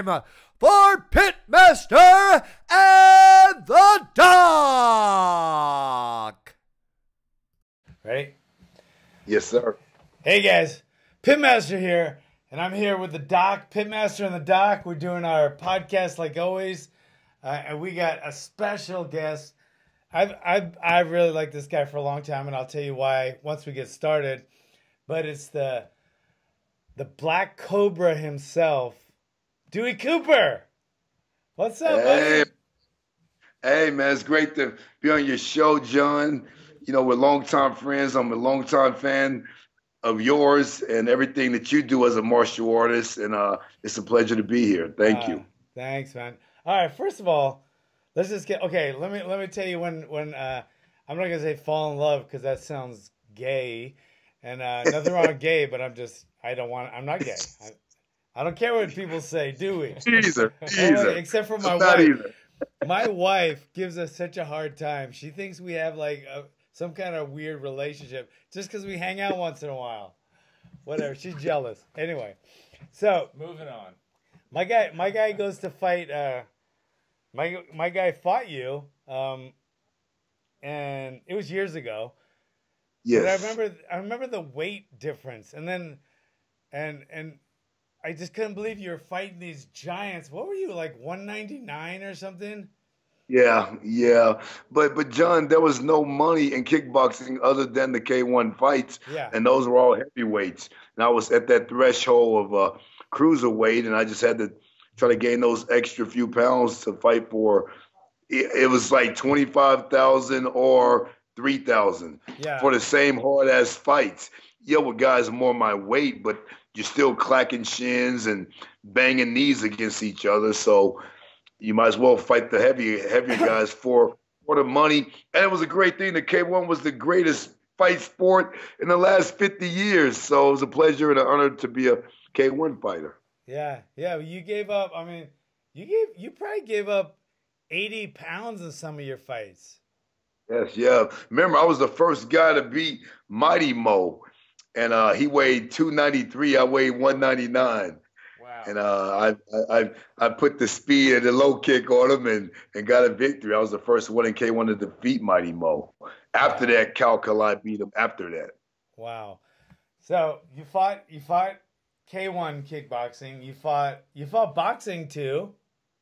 time for Pitmaster and the Doc. Ready? Yes, sir. Hey guys, Pitmaster here, and I'm here with the Doc, Pitmaster and the Doc. We're doing our podcast like always, and we got a special guest. I've really liked this guy for a long time, and I'll tell you why once we get started. But it's the Black Cobra himself, Dewey Cooper. What's up, buddy? Hey, man, it's great to be on your show, John. You know, we're longtime friends. I'm a longtime fan of yours and everything that you do as a martial artist, and it's a pleasure to be here. Thank you. Thanks, man. All right, first of all, let's just get okay. Let me tell you when I'm not gonna say fall in love because that sounds gay, and nothing wrong with gay, but I'm not gay. I don't care what people say, do we? Either. Except for my wife. Either. My wife gives us such a hard time. She thinks we have like some kind of weird relationship just because we hang out once in a while. Whatever. She's jealous. Anyway, so moving on. My guy goes to fight. My guy fought you, and it was years ago. Yes. But I remember the weight difference, and then, and I just couldn't believe you were fighting these giants. What were you, like 199 or something? Yeah. But John, there was no money in kickboxing other than the K1 fights. Yeah. And those were all heavyweights. And I was at that threshold of cruiserweight, and I just had to try to gain those extra few pounds to fight for. It was like 25,000 or 3,000 for the same hard ass fights. Yeah, with guys more my weight, but you're still clacking shins and banging knees against each other. So you might as well fight the heavier guys for the money. And it was a great thing. The K1 was the greatest fight sport in the last 50 years. So it was a pleasure and an honor to be a K1 fighter. Yeah. You gave up. I mean, you probably gave up 80 pounds in some of your fights. Yes, yeah. Remember, I was the first guy to beat Mighty Mo. And he weighed 293. I weighed 199. Wow. And I put the speed and the low kick on him and got a victory. I was the first one in K1 to defeat Mighty Mo. After that, Cal Kalai beat him after that. Wow. So you fought K1 kickboxing. You fought boxing too.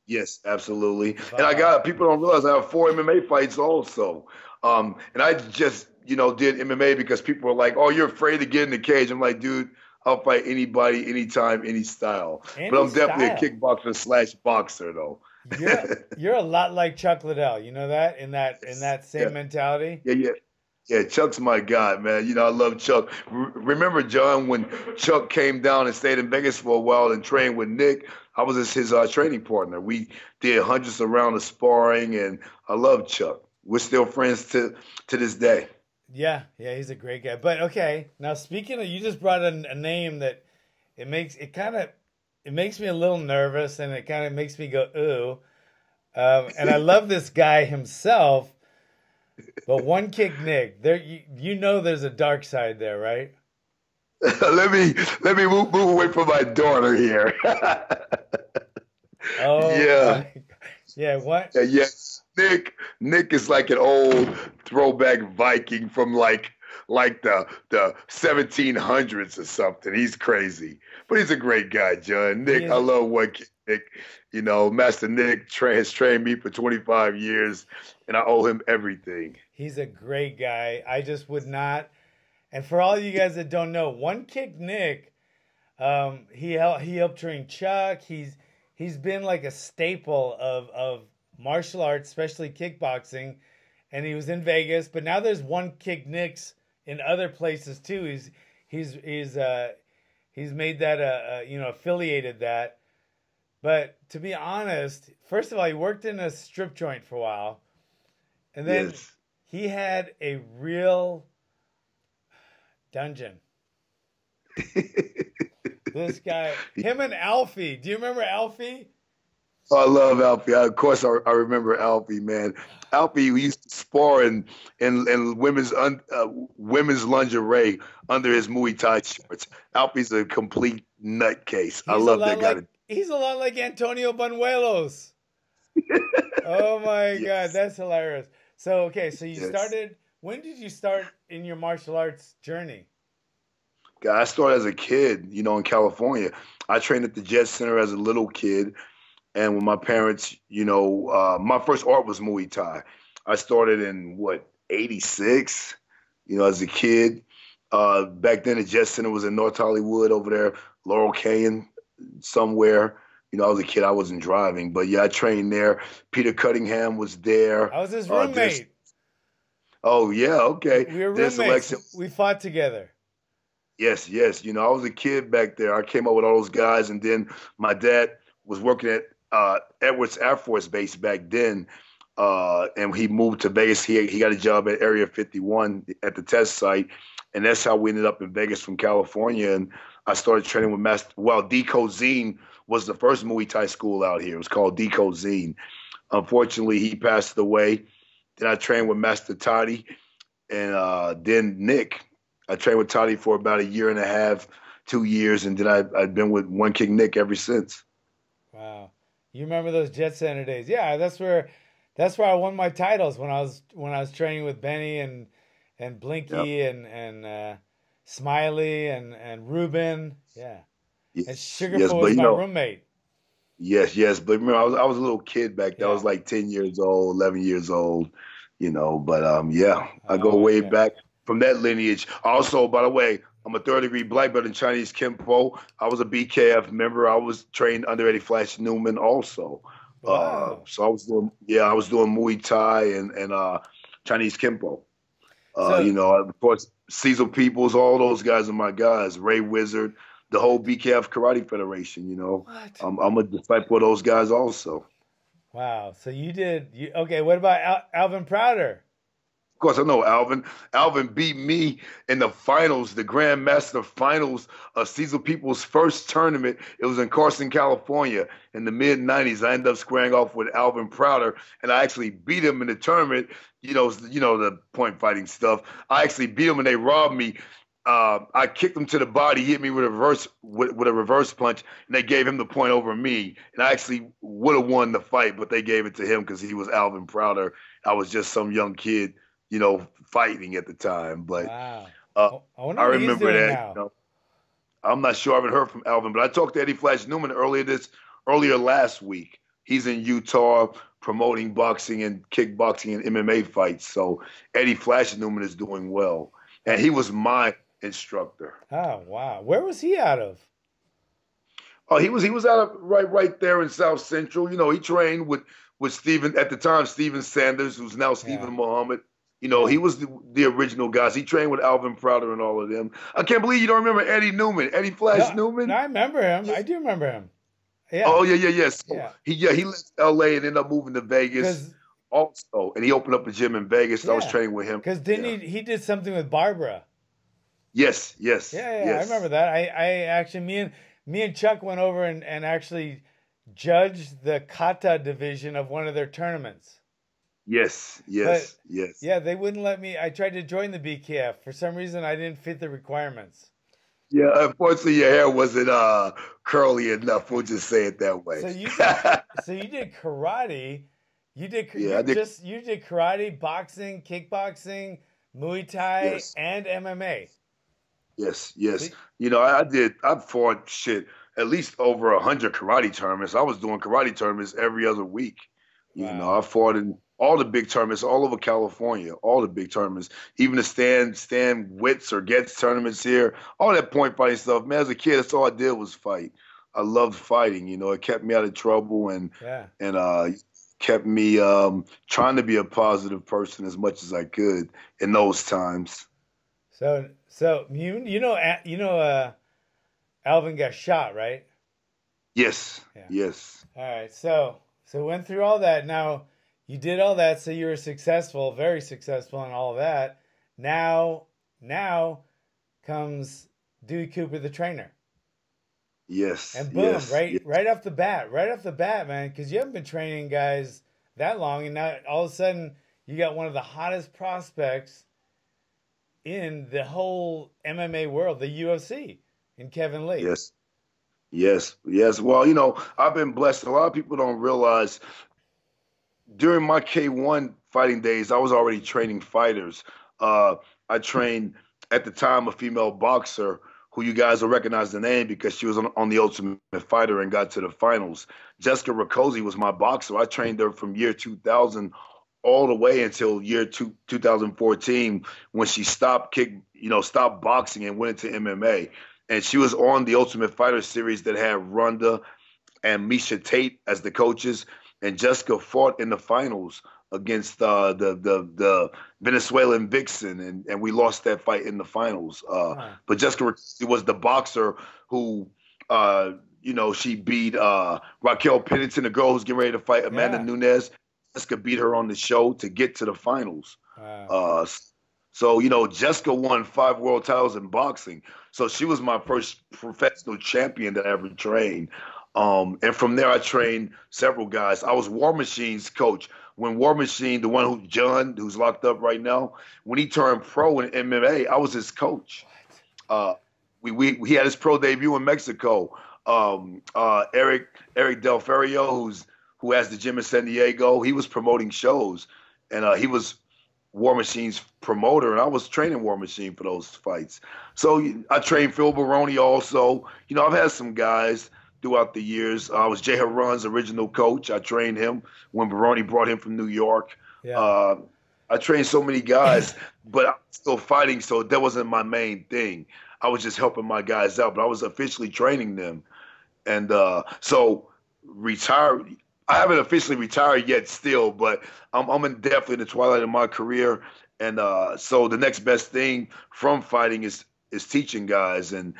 Yes, absolutely. And people don't realize I have 4 MMA fights also. And I just did MMA because people were like, "Oh, you're afraid to get in the cage." I'm like, dude, I'll fight anybody, anytime, any style. But I'm definitely a kickboxer / boxer, though. You're a lot like Chuck Liddell. You know that in that same mentality. Yeah. Chuck's my guy, man. I love Chuck. Remember, John, when Chuck came down and stayed in Vegas for a while and trained with Nick? I was his training partner. We did hundreds of rounds of sparring, and I love Chuck. We're still friends to this day. Yeah, he's a great guy. But okay, now speaking of, you just brought in a name that it makes me a little nervous, and it kind of makes me go ooh. And I love this guy himself, but One Kick Nick, there there's a dark side there, right? let me move away from my daughter here. Oh yeah. Yeah, what? Yes. Nick is like an old throwback Viking from like the 1700s or something. He's crazy, but he's a great guy, John. Nick, I love One Kick Nick. Master Nick has trained me for 25 years, and I owe him everything. He's a great guy. I just would not. And for all you guys that don't know, One Kick Nick, he helped train Chuck. He's been like a staple of martial arts, especially kickboxing, and he was in Vegas. But now there's One Kick Nicks in other places too. He's made that affiliated that. But to be honest, first of all, he worked in a strip joint for a while, and then he had a real dungeon. This guy, him and Alfie. Do you remember Alfie? Oh, I love Alfie. Of course, I remember Alfie, man. Alfie, we used to spar in women's lingerie under his Muay Thai shorts. Alfie's a complete nutcase. I love that guy. He's a lot like Antonio Banuelos. Oh my Yes. God, that's hilarious. So okay, so you Yes. started. When did you start in your martial arts journey? I started as a kid, in California. I trained at the Jet Center as a little kid. And when my parents, my first art was Muay Thai. I started in what, 86, as a kid. Back then, the Jet Center was in North Hollywood over there, Laurel Canyon, somewhere. I was a kid, I wasn't driving. But yeah, I trained there. Peter Cunningham was there. I was his roommate. Oh, yeah, okay. We were Dennis roommates. Alexa. We fought together. Yes, yes. I was a kid back there. I came up with all those guys, and then my dad was working at Edwards Air Force Base back then, and he moved to Vegas. He got a job at Area 51 at the test site, and that's how we ended up in Vegas from California. And I started training with Deco Zine was the first Muay Thai school out here. It was called Deco Zine. Unfortunately, he passed away. Then I trained with Master Toddy, and then Nick. I trained with Toddy for about a year and a half, 2 years, and then I've been with One King Nick ever since. Wow, you remember those Jet Center days? Yeah, that's where I won my titles when I was training with Benny and Blinky Yep. and Smiley and Ruben. Yeah, and Yes, Sugarfoot but was my roommate. yes. But remember, I was a little kid back then. I was Yeah. like 10 years old, 11 years old, But yeah, I go Oh my way God. back from that lineage. Also, by the way, I'm a third-degree black belt in Chinese Kempo. I was a BKF member. I was trained under Eddie Flash Newman also. Wow. So I was doing Muay Thai and Chinese Kempo. So Of course, Cecil Peoples, all those guys are my guys. Ray Wizard, the whole BKF Karate Federation. what? I'm a disciple of those guys also. Wow. So okay? What about Alvin Prouder? Of course, I know Alvin. Alvin beat me in the finals, the Grandmaster finals of Cecil Peoples' first tournament. It was in Carson, California in the mid-'90s. I ended up squaring off with Alvin Prouder, and I actually beat him in the tournament. The point fighting stuff. I actually beat him, and they robbed me. I kicked him to the body, hit me with a reverse punch, and they gave him the point over me. And I actually would have won the fight, but they gave it to him because he was Alvin Prouder. I was just some young kid, fighting at the time. But Wow. uh, I wonder I what he's remember doing that. now. I'm not sure. I haven't heard from Alvin, but I talked to Eddie Flash Newman earlier last week. He's in Utah promoting boxing and kickboxing and MMA fights. So Eddie Flash Newman is doing well, and he was my instructor. Oh wow. Where was he out of? Oh, he was out of right there in South Central. He trained with Stephen at the time, Stephen Sanders, who's now Stephen Yeah. Muhammad. He was the original guys. He trained with Alvin Prouder and all of them. I can't believe you don't remember Eddie Newman, Eddie Flash Newman. No, I remember him. I do remember him. Yeah. Oh yeah. So Yeah. he left L.A. and ended up moving to Vegas also, and he opened up a gym in Vegas. And I was training with him. Because didn't he did something with Barbara? Yes. Yeah, I remember that. I actually me and Chuck went over and actually judged the kata division of one of their tournaments. Yes. Yeah, they wouldn't let me. I tried to join the BKF. For some reason, I didn't fit the requirements. Yeah, unfortunately, your hair wasn't curly enough. We'll just say it that way. So you did karate. You did karate, boxing, kickboxing, Muay Thai, and MMA. Yes. See? I fought at least over 100 karate tournaments. I was doing karate tournaments every other week. Wow. I fought in all the big tournaments all over California, all the big tournaments, even the Stan Witts or Getz tournaments here, all that point fighting stuff. Man, as a kid, that's all I did was fight. I loved fighting. It kept me out of trouble and kept me trying to be a positive person as much as I could in those times. So Alvin got shot, right? Yes. Yeah. Yes. All right. So went through all that. Now you did all that, so you were successful, very successful in all of that. Now comes Dewey Cooper, the trainer. Yes. And boom, right off the bat, man, because you haven't been training guys that long, and now all of a sudden you got one of the hottest prospects in the whole MMA world, the UFC, in Kevin Lee. Yes. Yes, yes. Well, I've been blessed. A lot of people don't realize during my K1 fighting days, I was already training fighters. Uh, I trained at the time a female boxer who you guys will recognize the name because she was on the Ultimate Fighter and got to the finals. Jessica Rakoczy was my boxer. I trained her from year 2000 all the way until 2014 when she stopped boxing and went into MMA. And she was on the Ultimate Fighter series that had Ronda and Misha Tate as the coaches, and Jessica fought in the finals against the Venezuelan Vixen, and we lost that fight in the finals. Huh. But Jessica was the boxer who, she beat Raquel Pennington, the girl who's getting ready to fight Amanda Yeah. Nunes. Jessica beat her on the show to get to the finals. Wow. Uh, so, Jessica won 5 world titles in boxing. So she was my first professional champion that I ever trained. And from there, I trained several guys. I was War Machine's coach. When War Machine, the one who's locked up right now, when he turned pro in MMA, I was his coach. Uh, he had his pro debut in Mexico. Eric Del Ferrio, who has the gym in San Diego, he was promoting shows, and he was War Machine's promoter, and I was training War Machine for those fights. So I trained Phil Baroni also. I've had some guys throughout the years. I was Jay Haran's original coach. I trained him when Baroni brought him from New York. Yeah. I trained so many guys, but I'm still fighting, so that wasn't my main thing. I was just helping my guys out, but I was officially training them. And so retired. I haven't officially retired yet still, but I'm definitely in the twilight of my career. And so the next best thing from fighting is teaching guys. And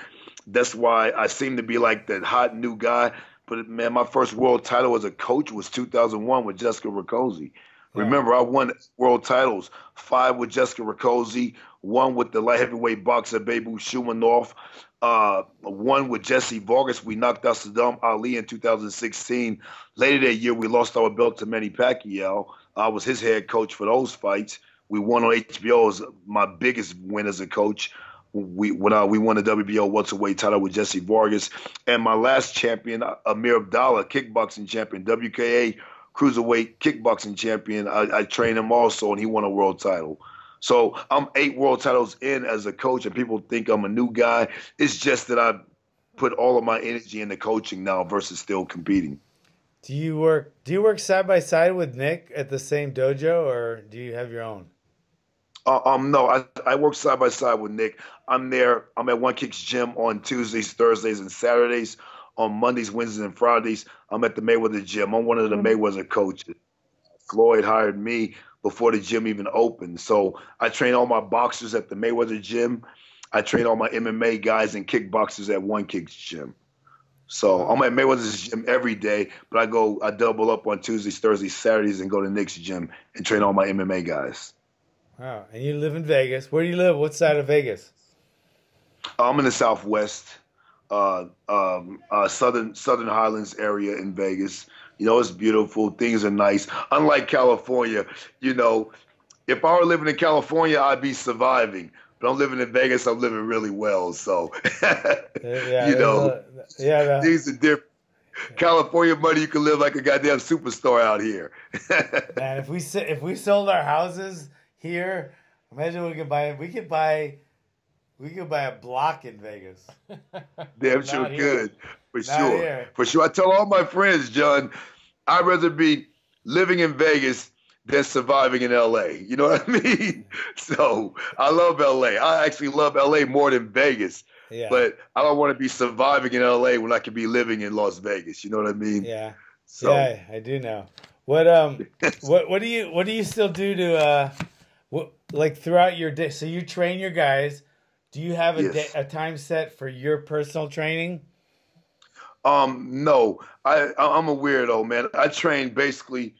that's why I seem to be like that hot new guy. But man, my first world title as a coach was 2001 with Jessica Rakoczy. Yeah. Remember, I won world titles, 5 with Jessica Rakoczy, 1 with the light heavyweight boxer Bebu Shumanov, 1 with Jesse Vargas. We knocked out Saddam Ali in 2016. Later that year, we lost our belt to Manny Pacquiao. I was his head coach for those fights. We won on HBO as my biggest win as a coach. We won the WBO welterweight title with Jesse Vargas, and my last champion, Amir Abdallah, kickboxing champion, WKA cruiserweight kickboxing champion. I trained him also, and he won a world title. So I'm 8 world titles in as a coach, and people think I'm a new guy. It's just that I put all of my energy into coaching now versus still competing. Do you work side by side with Nick at the same dojo, or do you have your own? No, I work side by side with Nick. I'm there. I'm at One Kick's gym on Tuesdays, Thursdays, and Saturdays. On Mondays, Wednesdays, and Fridays, I'm at the Mayweather gym. I'm one of the Mayweather coaches. Floyd hired me before the gym even opened. So I train all my boxers at the Mayweather gym. I train all my MMA guys and kickboxers at One Kick's gym. So I'm at Mayweather's gym every day, but I double up on Tuesdays, Thursdays, Saturdays, and go to Nick's gym and train all my MMA guys. Wow. And you live in Vegas. Where do you live? What side of Vegas? I'm in the Southwest, Southern Highlands area in Vegas. It's beautiful. Things are nice. Unlike California, if I were living in California, I'd be surviving. But I'm living in Vegas. I'm living really well. So, Yeah. things are different. California money, you can live like a goddamn superstar out here. Man, if we sold our houses here, imagine we could buy a block in Vegas. Damn sure could. For Not sure. here. For sure. I tell all my friends, John, I'd rather be living in Vegas than surviving in LA. You know what I mean? So I love LA. I actually love LA more than Vegas. Yeah. But I don't want to be surviving in LA when I could be living in Las Vegas. You know what I mean? Yeah. So, Yeah, I do know. What do you still do to like throughout your day? So you train your guys. Do you have a time set for your personal training? No. I'm a weirdo, man. I train basically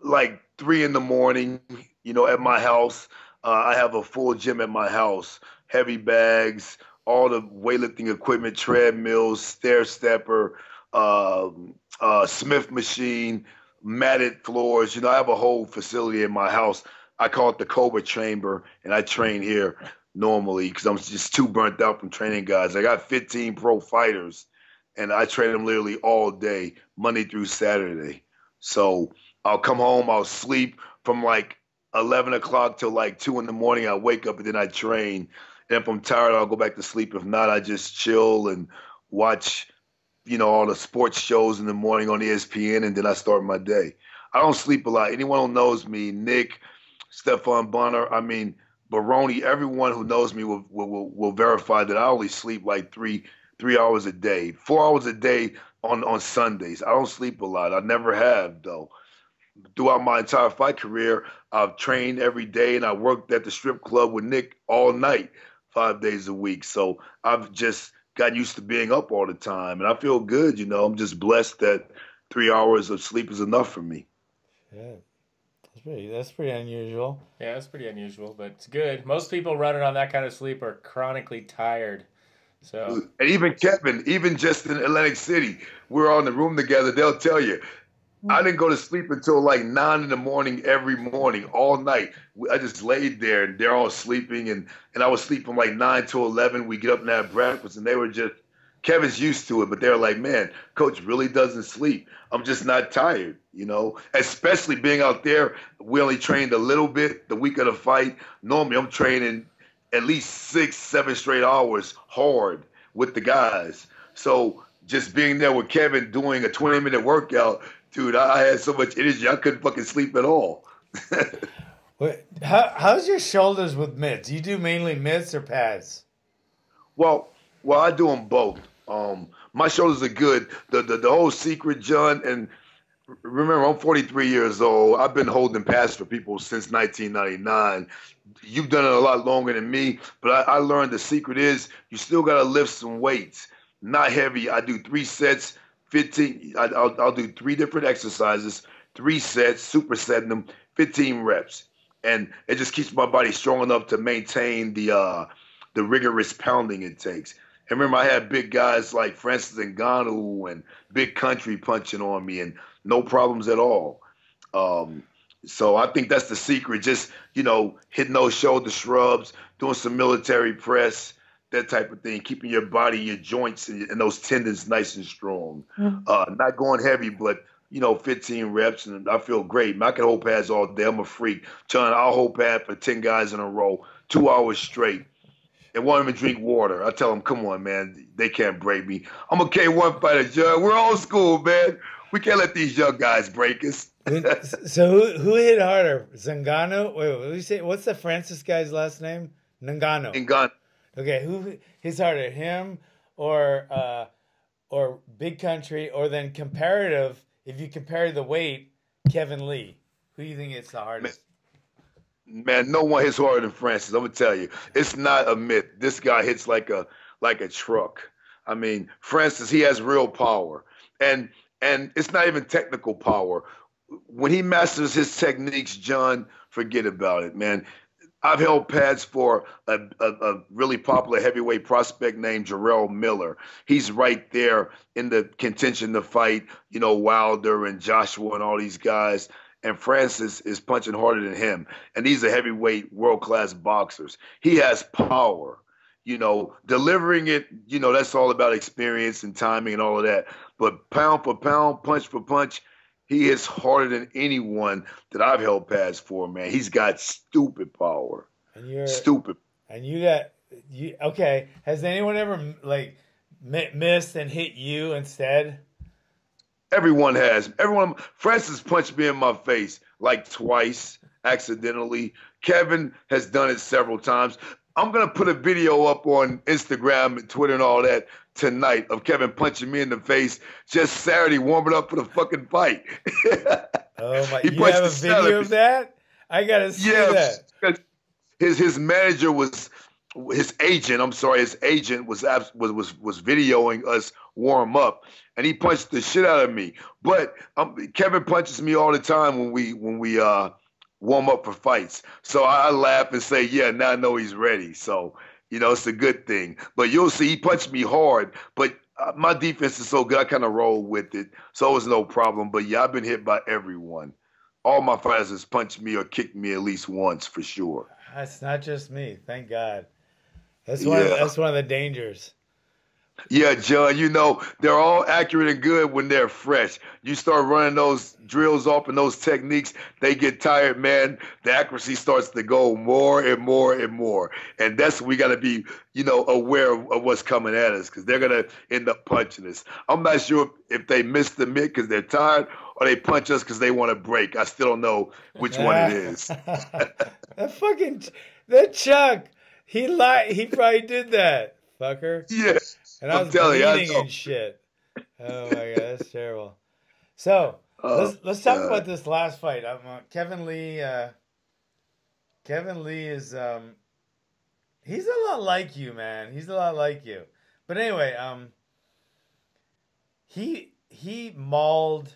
like 3 in the morning, at my house. I have a full gym at my house, heavy bags, all the weightlifting equipment, treadmills, stair stepper, Smith machine, matted floors. I have a whole facility in my house. I call it the Cobra Chamber, and I train here normally because I'm just too burnt out from training guys. I got 15 pro fighters, and I train them literally all day, Monday through Saturday. So I'll come home, I'll sleep from like 11 o'clock till like 2 in the morning. I wake up and then I train. And if I'm tired, I'll go back to sleep. If not, I just chill and watch, all the sports shows in the morning on ESPN, and then I start my day. I don't sleep a lot. Anyone who knows me, Nick, Stefan Bonner, I mean, Baroni, everyone who knows me will verify that I only sleep like three hours a day, 4 hours a day on Sundays. I don't sleep a lot. I never have though. Throughout my entire fight career, I've trained every day and I worked at the strip club with Nick all night, 5 days a week. So I've just got used to being up all the time, and I feel good. I'm just blessed that 3 hours of sleep is enough for me. Yeah, that's pretty unusual. Yeah, that's pretty unusual, but it's good. Most people running on that kind of sleep are chronically tired. So, and even Kevin, even just in Atlantic City, we're all in the room together. They'll tell you, I didn't go to sleep until like 9 in the morning every morning, all night. I just laid there and they're all sleeping, and I was sleeping from like 9 to 11. We get up and have breakfast, and they were just, Kevin's used to it, but they're like, man, Coach really doesn't sleep. I'm just not tired, especially being out there. We only trained a little bit the week of the fight. Normally I'm training at least 6, 7 straight hours hard with the guys. So just being there with Kevin doing a 20-minute workout, dude, I had so much energy I couldn't fucking sleep at all. Wait, how's your shoulders with mitts? You do mainly mitts or pads? Well, I do them both. My shoulders are good. The whole secret, John, and remember, I'm 43 years old. I've been holding pads for people since 1999. You've done it a lot longer than me, but I learned the secret is you still got to lift some weights. Not heavy. I do 3 sets, 15. I'll do 3 different exercises, 3 sets, supersetting them, 15 reps. And it just keeps my body strong enough to maintain the rigorous pounding it takes. And remember, I had big guys like Francis Ngannou and Big Country punching on me, and no problems at all. So I think that's the secret. Just, hitting those shoulder shrubs, doing some military press, that type of thing, keeping your body, your joints, and those tendons nice and strong. Not going heavy, but, 15 reps, and I feel great. Man, I can hold pads all day. I'm a freak. John, I'll hold pad for 10 guys in a row, 2 hours straight, and won't even drink water. I tell them, come on, man, they can't break me. I'm a K1 fighter, John. We're old school, man. We can't let these young guys break us. So who hit harder, Zingano? Wait, what did you say? What's the Francis guy's last name? Ngannou. Ngannou. Okay, who hits harder, him or Big Country, or then comparative? If you compare the weight, Kevin Lee. Who do you think hits the hardest? Man, no one hits harder than Francis. I'm gonna tell you, it's not a myth. This guy hits like a truck. I mean, Francis, he has real power, and it's not even technical power. When he masters his techniques, John, forget about it, man. I've held pads for a really popular heavyweight prospect named Jarrell Miller. He's right there in the contention to fight, Wilder and Joshua and all these guys. And Francis is punching harder than him. And these are heavyweight world-class boxers. He has power. Delivering it, that's all about experience and timing and all of that. But pound for pound, punch for punch, he is harder than anyone that I've held pads for, man. He's got stupid power. Stupid. And okay. Has anyone ever missed and hit you instead? Everyone has. Francis punched me in my face like twice accidentally. Kevin has done it several times. I'm going to put a video up on Instagram and Twitter and all that tonight of Kevin punching me in the face just Saturday, warming up for the fucking fight. Oh my! You have a video of that? I got to see that. His manager was, his agent was videoing us warm up, and he punched the shit out of me. But Kevin punches me all the time when we warm up for fights. So I laugh and say, yeah, now I know he's ready. So, it's a good thing. But you'll see, he punched me hard, but my defense is so good, I kind of roll with it. So it was no problem. But yeah, I've been hit by everyone. All my fighters has punched me or kicked me at least once for sure. It's not just me. Thank God. Yeah. That's one of the dangers. Yeah, John, you know, they're all accurate and good when they're fresh. You start running those drills off and those techniques, they get tired, man. The accuracy starts to go more and more and more. And that's we got to be, aware of what's coming at us because they're going to end up punching us. I'm not sure if they missed the mitt because they're tired or they punch us because they want to break. I still don't know which one it is. that Chuck, he probably did that, fucker. Yeah. And I was bleeding and shit. Oh my god, that's terrible. So let's talk about this last fight. Kevin Lee. Kevin Lee is he's a lot like you, man. He's a lot like you. But anyway, he mauled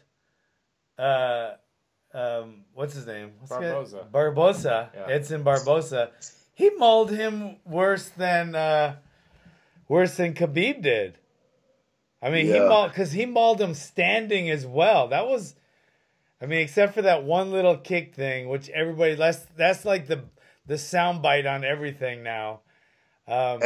what's his name? Barboza. Yeah. Edson Barboza. He mauled him worse than Khabib did. I mean, he mauled him standing as well. That was, I mean, except for that one little kick thing, which everybody that's like the soundbite on everything now. And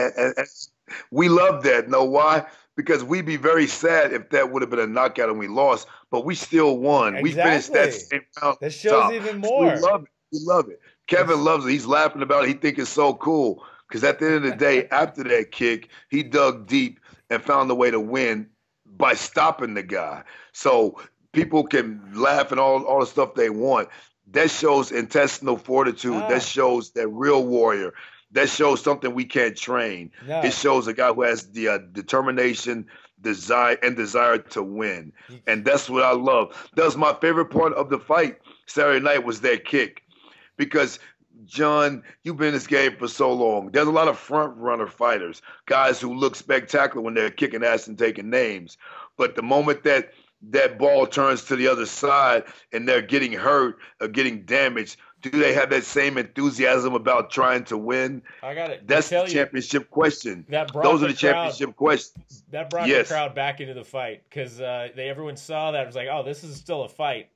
we love that. Know why? Because we'd be very sad if that would have been a knockout and we lost, but we still won. Exactly. We finished that same round. That shows even more. We love it. We love it. Kevin loves it. He's laughing about it. He thinks it's so cool. Because at the end of the day, after that kick, he dug deep and found a way to win by stopping the guy. So people can laugh and all the stuff they want. That shows intestinal fortitude. That shows that real warrior. That shows something we can't train. No. It shows a guy who has the determination, desire to win. And that's what I love. That was my favorite part of the fight Saturday night was that kick. Because John, you've been in this game for so long. There's a lot of front runner fighters, guys who look spectacular when they're kicking ass and taking names. But the moment that ball turns to the other side and they're getting hurt or getting damaged, do they have that same enthusiasm about trying to win? I got it. That's the championship question. Those are the championship questions. That brought the crowd back into the fight because everyone saw that. It was like, oh, this is still a fight.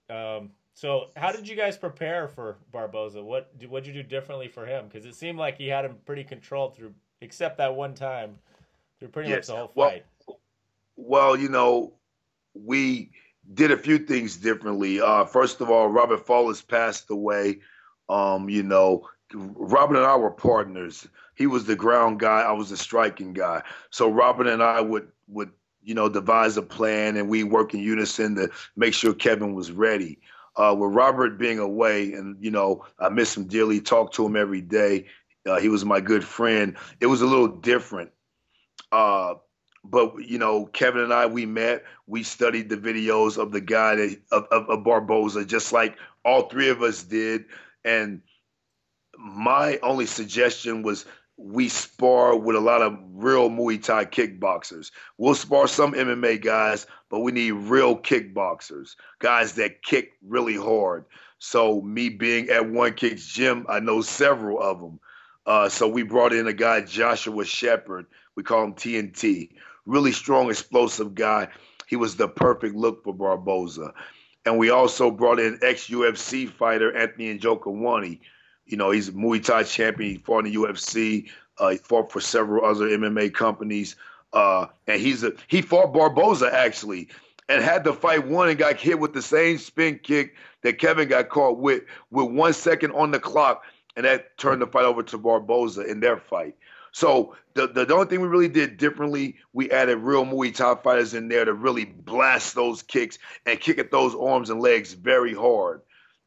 So how did you guys prepare for Barboza? What'd you do differently for him? Because it seemed like he had him pretty controlled except that one time, through pretty much the whole fight. Well, we did a few things differently. First of all, Robert Fowler's passed away. Robert and I were partners. He was the ground guy. I was the striking guy. So Robert and I would devise a plan, and we work in unison to make sure Kevin was ready. With Robert being away, and I miss him dearly, talk to him every day. He was my good friend. It was a little different. But Kevin and I, we met. We studied the videos of the guy of Barboza, just like all three of us did. And my only suggestion was we spar with a lot of real Muay Thai kickboxers. We'll spar some MMA guys, but we need real kickboxers, guys that kick really hard. So me being at One Kick's gym, I know several of them. So we brought in a guy, Joshua Shepard. We call him TNT. Really strong, explosive guy. He was the perfect look for Barboza. And we also brought in ex-UFC fighter Anthony Njokuani. He's a Muay Thai champion. He fought in the UFC. He fought for several other MMA companies. And he fought Barboza, actually, and had the fight won and got hit with the same spin kick that Kevin got caught with 1 second on the clock. And that turned the fight over to Barboza in their fight. So the only thing we really did differently, we added real Muay Thai fighters in there to really blast those kicks and kick at those arms and legs very hard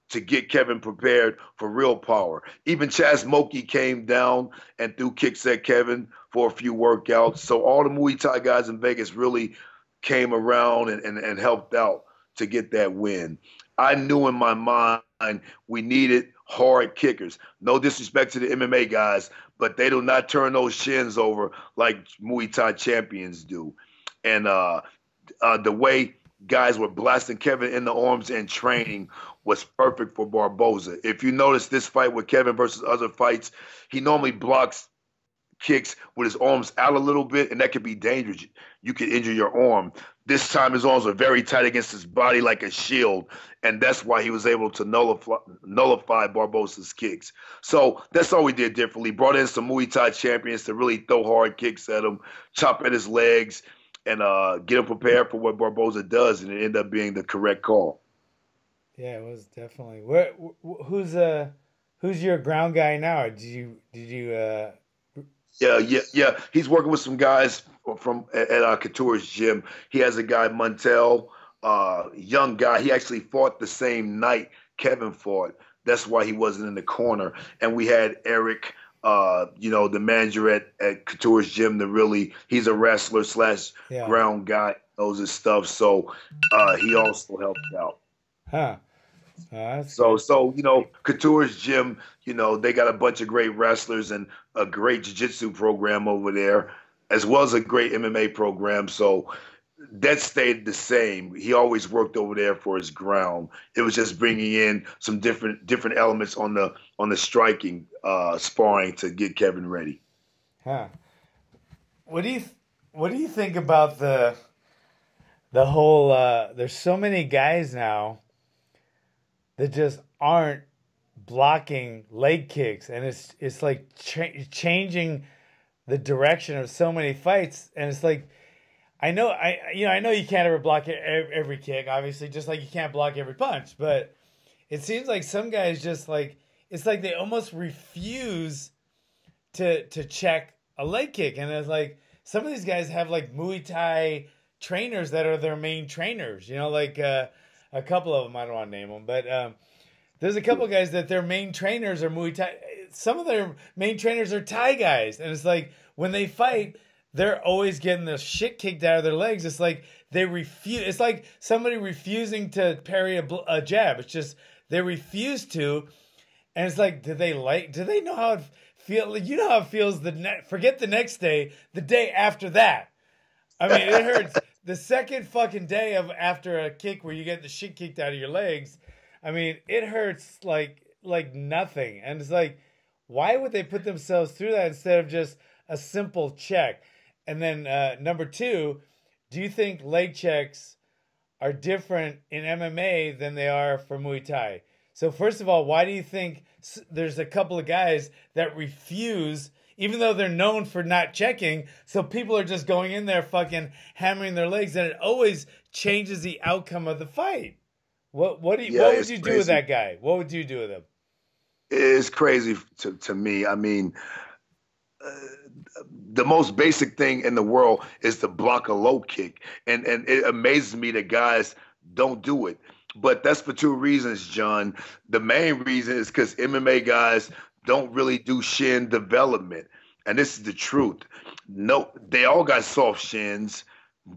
to get Kevin prepared for real power. Even Chaz Moki came down and threw kicks at Kevin for a few workouts. So all the Muay Thai guys in Vegas really came around and helped out to get that win. I knew in my mind we needed hard kickers. No disrespect to the MMA guys, but they do not turn those shins over like Muay Thai champions do. And the way guys were blasting Kevin in the arms in training was perfect for Barboza. If you notice this fight with Kevin versus other fights, he normally blocks kicks with his arms out a little bit, and that could be dangerous. You could injure your arm. This time his arms were very tight against his body like a shield, and that's why he was able to nullify Barbosa's kicks. So that's all we did differently. Brought in some Muay Thai champions to really throw hard kicks at him, chop at his legs, and get him prepared for what Barbosa does, and it ended up being the correct call. Yeah, it was definitely. Who's your ground guy now? Did you? Yeah. He's working with some guys at Couture's gym. He has a guy, Montel, young guy. He actually fought the same night Kevin fought. That's why he wasn't in the corner. And we had Eric, the manager at Couture's gym. He's a wrestler / ground guy, knows his stuff. So he also helped out. Huh. So Couture's gym, they got a bunch of great wrestlers and a great jiu-jitsu program over there, as well as a great MMA program. So that stayed the same. He always worked over there for his ground. It was just bringing in some different elements on the striking, sparring to get Kevin ready. Huh. What do you think about the whole? There's so many guys now that just aren't blocking leg kicks, and it's like changing the direction of so many fights. And it's like, I know you can't ever block every kick, obviously, just like you can't block every punch. But it seems like some guys just like, it's like they almost refuse to check a leg kick, and it's like some of these guys have like Muay Thai trainers that are their main trainers. Like. A couple of them, I don't want to name them, but there's a couple of guys that their main trainers are Muay Thai. Some of their main trainers are Thai guys, and it's like when they fight, they're always getting the shit kicked out of their legs. It's like they refuse. It's like somebody refusing to parry a jab. It's just they refuse to, and it's like, do they know how it feels? You know how it feels. Forget the next day, the day after that. I mean, it hurts. The second fucking day after a kick where you get the shit kicked out of your legs, I mean, it hurts like nothing. And it's like, why would they put themselves through that instead of just a simple check? And then number two, do you think leg checks are different in MMA than they are for Muay Thai? So first of all, why do you think there's a couple of guys that refuse, even though they're known for not checking, so people are just going in there fucking hammering their legs, and it always changes the outcome of the fight. What would you do with that guy? What would you do with him? It's crazy to me. I mean, the most basic thing in the world is to block a low kick, and it amazes me that guys don't do it. But that's for two reasons, John. The main reason is because MMA guys don't really do shin development. And this is the truth. No, they all got soft shins.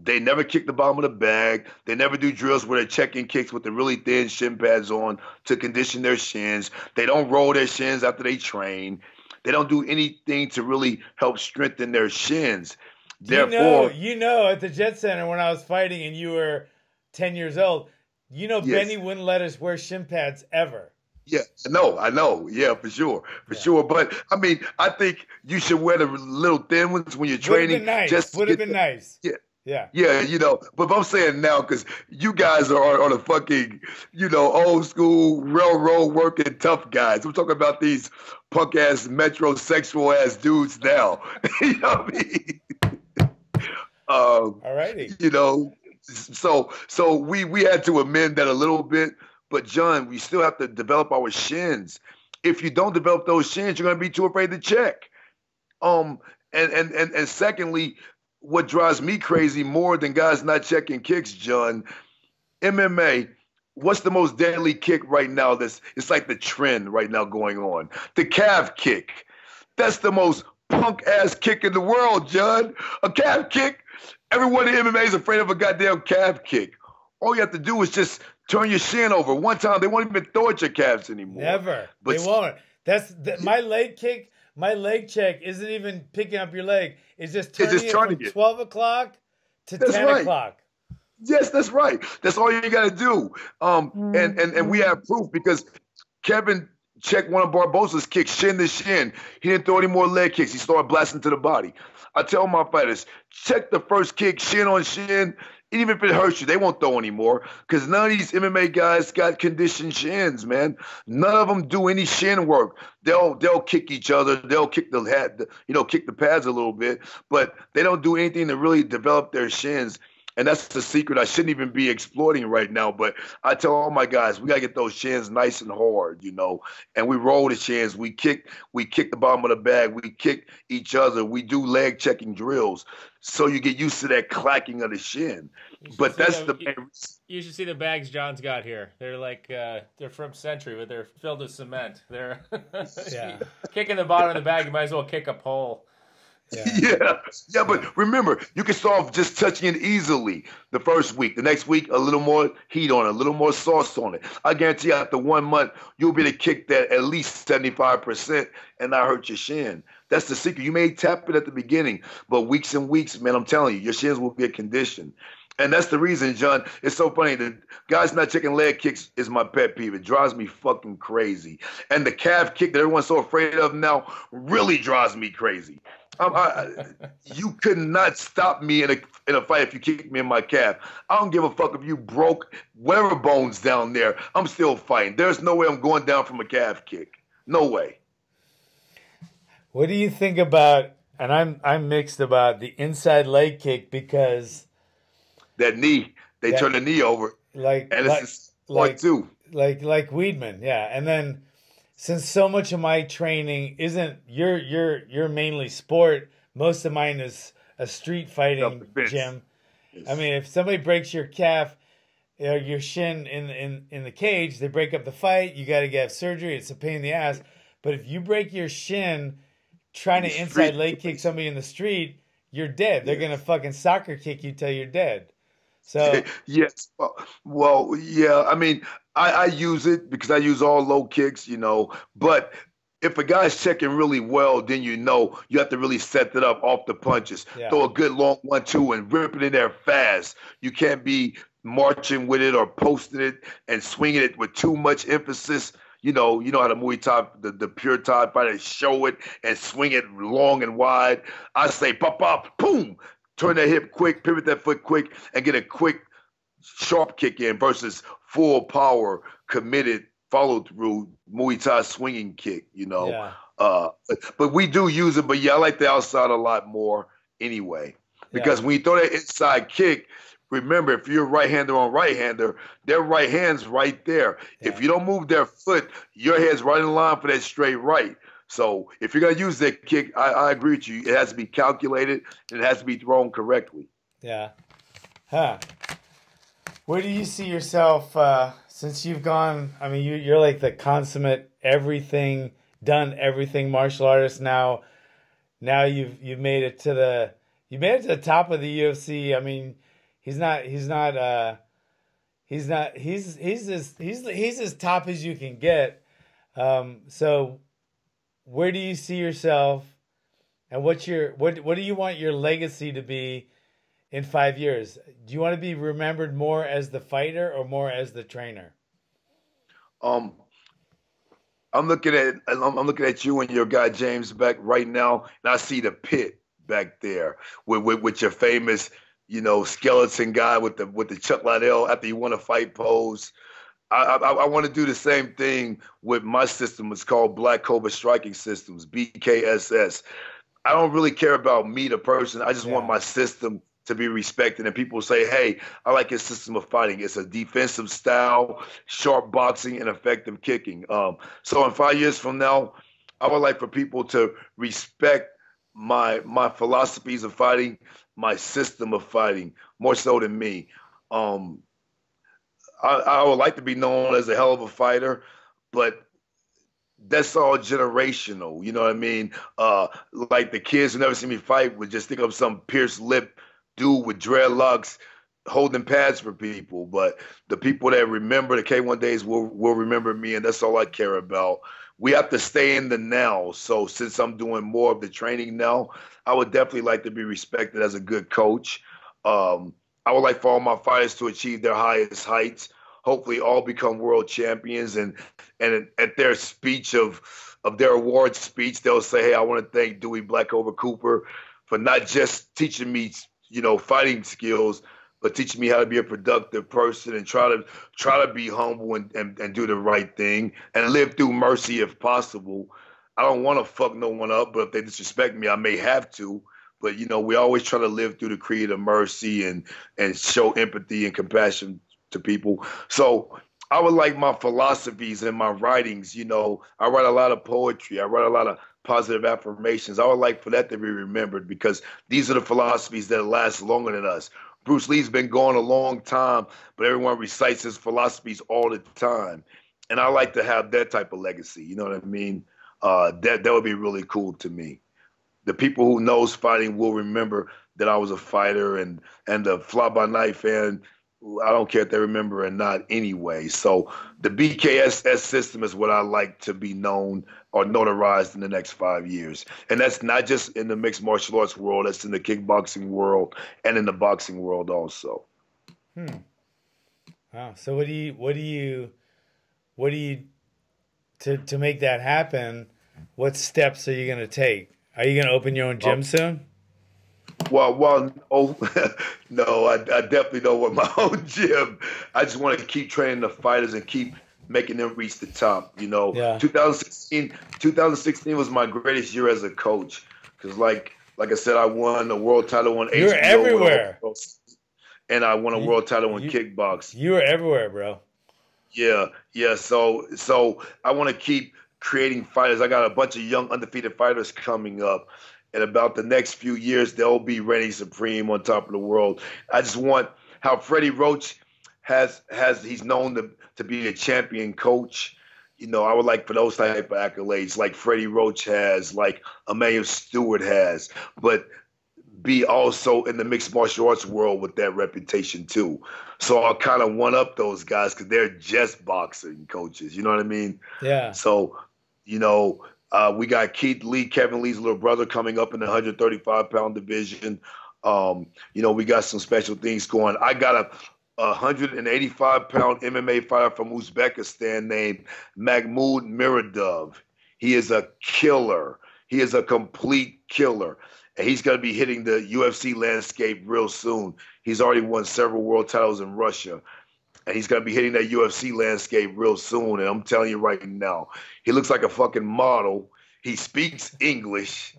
They never kick the bottom of the bag. They never do drills where they're checking kicks with the really thin shin pads on to condition their shins. They don't roll their shins after they train. They don't do anything to really help strengthen their shins. Therefore, at the Jet Center when I was fighting and you were 10 years old, yes. Benny wouldn't let us wear shin pads ever. Yeah, no, I know. Yeah, for sure. But, I mean, I think you should wear the little thin ones when you're training. Would have been nice. Yeah. Yeah, but I'm saying now because you guys are the fucking, old school railroad working tough guys. I'm talking about these punk ass metrosexual ass dudes now. You know what I mean? All righty. So we had to amend that a little bit. But John, we still have to develop our shins. If you don't develop those shins, you're going to be too afraid to check. And secondly, what drives me crazy more than guys not checking kicks, John, MMA, what's the most deadly kick right now? It's like the trend right now going on. The calf kick. That's the most punk ass kick in the world, John. A calf kick. Everyone in MMA is afraid of a goddamn calf kick. All you have to do is just turn your shin over. One time, they won't even throw at your calves anymore. Never. They won't. My leg kick. My leg check isn't even picking up your leg. It's just turning it from 12 o'clock to 10 o'clock. Yes, that's right. That's all you got to do. And we have proof because Kevin check one of Barbosa's kicks, shin to shin. He didn't throw any more leg kicks. He started blasting to the body. I tell my fighters, check the first kick, shin on shin. Even if it hurts you, they won't throw anymore because none of these MMA guys got conditioned shins, man. None of them do any shin work. They'll kick each other. They'll kick the head, kick the pads a little bit, but they don't do anything to really develop their shins. And that's the secret I shouldn't even be exploiting right now. But I tell all my guys, we got to get those shins nice and hard, and we roll the shins. We kick the bottom of the bag. We kick each other. We do leg checking drills. So you get used to that clacking of the shin. But that's the main reason. You should see the bags John's got here. They're like, they're from Century, but they're filled with cement. They're kicking the bottom of the bag. You might as well kick a pole. Yeah, but remember, you can start off just touching it easily the first week. The next week, a little more heat on it, a little more sauce on it. I guarantee you, after 1 month, you'll be able to kick that at least 75% and not hurt your shin. That's the secret. You may tap it at the beginning, but weeks and weeks, man, I'm telling you, your shins will get conditioned. And that's the reason, John, it's so funny. The guys not checking leg kicks is my pet peeve. It drives me fucking crazy. And the calf kick that everyone's so afraid of now really drives me crazy. You could not stop me in a fight if you kicked me in my calf. I don't give a fuck if you broke whatever bones down there. I'm still fighting. There's no way I'm going down from a calf kick. No way. What do you think about? And I'm mixed about the inside leg kick because that knee, they turn the knee over, it's too. Like Weidman, yeah, and then. Since so much of my training isn't you're mainly sport, most of mine is a street fighting gym. Yes. I mean, if somebody breaks your calf, your shin in the cage, they break up the fight. You got to get surgery. It's a pain in the ass. But if you break your shin trying to inside leg kick somebody in the street, you're dead. They're gonna fucking soccer kick you till you're dead. So yes, well, yeah. I mean, I use it because I use all low kicks, But if a guy's checking really well, then you have to really set it up off the punches. Yeah. Throw a good long 1-2 and rip it in there fast. You can't be marching with it or posting it and swinging it with too much emphasis. You know how the Muay Thai, the pure Thai fighters show it and swing it long and wide. I say, pop, pop, boom. Turn that hip quick, pivot that foot quick, and get a quick, sharp kick in versus full power, committed, follow through Muay Thai swinging kick. Yeah. But we do use it. But yeah, I like the outside a lot more anyway because when you throw that inside kick, remember if you're right-hander on right-hander, their right hand's right there. Yeah. If you don't move their foot, your head's right in line for that straight right. So if you're going to use that kick, I agree with you. It has to be calculated and it has to be thrown correctly. Yeah. Huh. Where do you see yourself since you've gone? I mean, you're like the consummate done everything martial artist now. Now you've made it to the top of the UFC. I mean, he's as top as you can get. So. Where do you see yourself, and what do you want your legacy to be in 5 years? Do you want to be remembered more as the fighter or more as the trainer? I'm looking at you and your guy James back right now, and I see the pit back there with your famous, skeleton guy with the Chuck Liddell after you won a fight pose. I want to do the same thing with my system. It's called Black Cobra Striking Systems, BKSS. I don't really care about me, the person. I just want my system to be respected. And people say, hey, I like his system of fighting. It's a defensive style, sharp boxing, and effective kicking. So in 5 years from now, I would like for people to respect my philosophies of fighting, my system of fighting, more so than me. I would like to be known as a hell of a fighter, but that's all generational. You know what I mean? Like the kids who never see me fight would just think of some pierced lip dude with dreadlocks holding pads for people. But the people that remember the K1 days will remember me, and that's all I care about. We have to stay in the now. So since I'm doing more of the training now, I would definitely like to be respected as a good coach. I would like for all my fighters to achieve their highest heights. hopefully all become world champions. And at their speech of their award speech, they'll say, "Hey, I want to thank Dewey Cooper for not just teaching me, fighting skills, but teaching me how to be a productive person and try to be humble and do the right thing and live through mercy if possible. I don't want to fuck no one up, but if they disrespect me, I may have to. But, we always try to live through the creed of mercy and show empathy and compassion to people. So I would like my philosophies and my writings. I write a lot of poetry. I write a lot of positive affirmations. I would like for that to be remembered because these are the philosophies that last longer than us. Bruce Lee's been gone a long time, but everyone recites his philosophies all the time. And I like to have that type of legacy. You know what I mean? That would be really cool to me. The people who knows fighting will remember that I was a fighter, and the fly-by-night fan, I don't care if they remember or not anyway. So the BKSS system is what I like to be known or notarized in the next 5 years. And that's not just in the mixed martial arts world, that's in the kickboxing world and in the boxing world also. Wow. So what do you to make that happen, what steps are you going to take? Are you going to open your own gym soon? Well, no, I definitely don't want my own gym. I just want to keep training the fighters and keep making them reach the top. Yeah. 2016 was my greatest year as a coach because, like I said, I won the world title on HBO. You were everywhere. And I won a world title in kickboxing. You were everywhere, bro. Yeah. So I want to keep creating fighters. I got a bunch of young undefeated fighters coming up. And about the next few years, they'll be reigning supreme on top of the world. I just want how Freddie Roach he's known to be a champion coach. I would like for those type of accolades like Freddie Roach has, like Emmanuel Stewart has, but be also in the mixed martial arts world with that reputation too. So I'll kind of one up those guys because they're just boxing coaches. You know what I mean? Yeah. So, we got Keith Lee, Kevin Lee's little brother, coming up in the 135-pound division. We got some special things going. I got a 185-pound MMA fighter from Uzbekistan named Mahmoud Miradov. He is a killer. He is a complete killer. And he's going to be hitting the UFC landscape real soon. He's already won several world titles in Russia. And he's going to be hitting that UFC landscape real soon. And I'm telling you right now, he looks like a fucking model. He speaks English.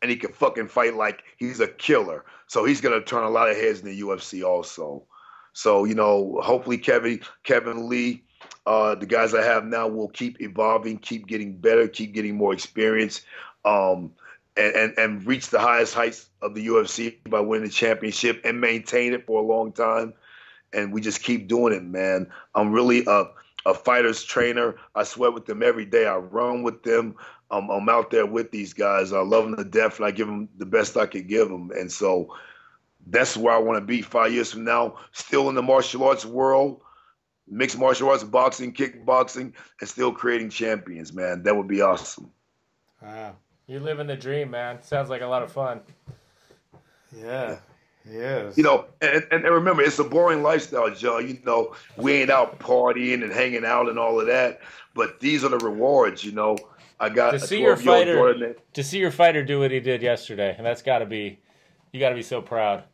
And he can fucking fight like he's a killer. So he's going to turn a lot of heads in the UFC also. So, hopefully Kevin Lee, the guys I have now will keep evolving, keep getting better, keep getting more experience, and reach the highest heights of the UFC by winning the championship and maintain it for a long time. And we just keep doing it, man. I'm really a fighter's trainer. I sweat with them every day. I run with them. I'm out there with these guys. I love them to death, and I give them the best I could give them. And so that's where I want to be 5 years from now, still in the martial arts world, mixed martial arts, boxing, kickboxing, and still creating champions, man. That would be awesome. Wow. You're living the dream, man. Sounds like a lot of fun. Yeah. Yes. And remember, it's a boring lifestyle, Joe. We ain't out partying and hanging out and all of that, but these are the rewards. I got to see your fighter do what he did yesterday, and you got to be so proud.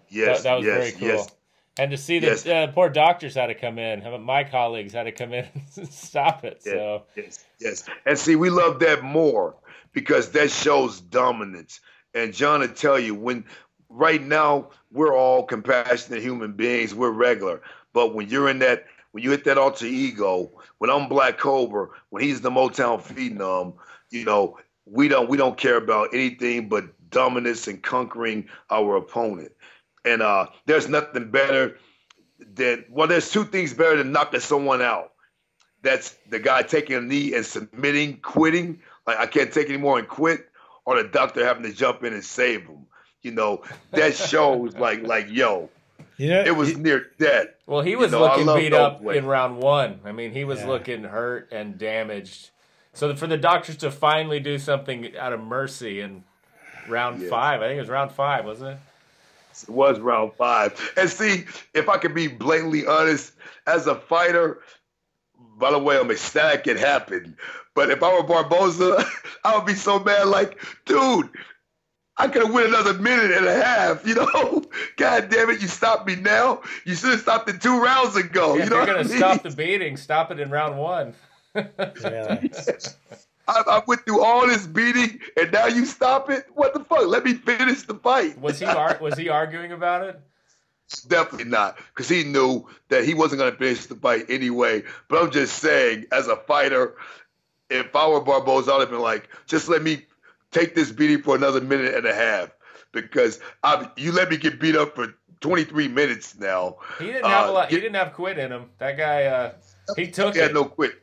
Yes, that was very cool. Yes. And to see the poor doctors had to come in, my colleagues had to come in and stop it. Yes. And see, we love that more because that shows dominance. And John will tell you, right now we're all compassionate human beings, we're regular. But when you hit that alter ego, when I'm Black Cobra, when he's the Motown Phenom, we don't care about anything but dominance and conquering our opponent. And there's nothing better there's two things better than knocking someone out. That's the guy taking a knee and submitting, quitting, like I can't take anymore and quit, or the doctor having to jump in and save him. That shows yo, it was near death. Well, he was looking beat up in round one. I mean, he was looking hurt and damaged. So for the doctors to finally do something out of mercy in round 5, I think it was round 5, wasn't it? It was round 5. And see, if I could be blatantly honest, as a fighter, by the way, I'm ecstatic it happened. But if I were Barboza, I would be so mad, like, dude, I could have went another minute and a half, you know? God damn it, you stopped me now. You should have stopped it 2 rounds ago. Yeah, you know if you're going to I mean? stop the beating, stop it in round 1. Yeah. I went through all this beating, and now you stop it? What the fuck? Let me finish the fight. Was he arguing about it? Definitely not, because he knew that he wasn't going to finish the fight anyway. But I'm just saying, as a fighter, if I were Barboza, I'd have been like, just let me take this beating for another minute and a half, because you let me get beat up for 23 minutes now. He didn't have a lot. He didn't have quit in him. That guy, he took it. He had no quit.